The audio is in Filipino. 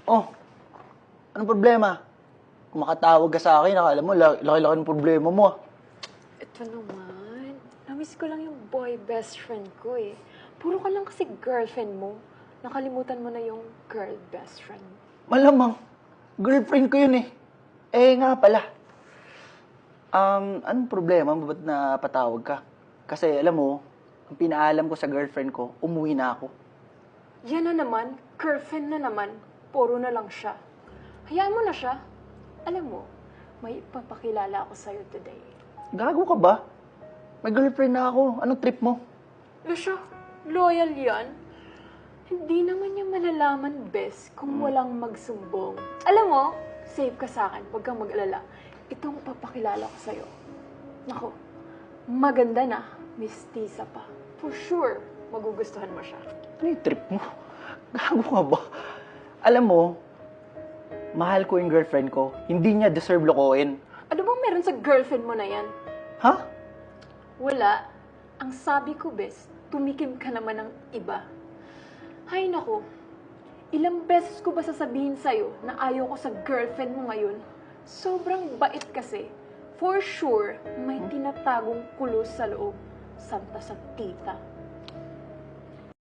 Oh, anong problema? Kung makatawag ka sa akin, akala mo, laki-laki ng problema mo ah. Ito naman, namiss ko lang yung boy best friend ko eh. Puro ka lang kasi girlfriend mo. Nakalimutan mo na yung girl best friend. Malamang, girlfriend ko yun eh. Eh nga pala. Anong problema mo ba't napatawag ka? Kasi alam mo, ang pinaalam ko sa girlfriend ko, umuwi na ako. Yan na naman, girlfriend na naman, puro na lang siya. Hayaan mo na siya. Alam mo, may ipapakilala ako sa'yo today. Gago ka ba? May girlfriend na ako. Anong trip mo? Siya, loyal yan. Hindi naman niya malalaman, best, kung walang magsumbong. Alam mo, safe ka sa akin, huwag kang mag-alala. Itong papakilala ko sa'yo. Naku, maganda na, mistisa pa. For sure, magugustuhan mo siya. Ano yung trip mo? Gago ka ba? Alam mo, mahal ko yung girlfriend ko. Hindi niya deserve lokohin. Ano bang meron sa girlfriend mo na yan? Ha? Wala. Ang sabi ko, best, tumikim ka naman ng iba. Hay nako, ilang beses ko ba sasabihin sa'yo na ayaw ko sa girlfriend mo ngayon? Sobrang bait kasi. For sure, may tinatagong kulo sa loob. Santa sa tita.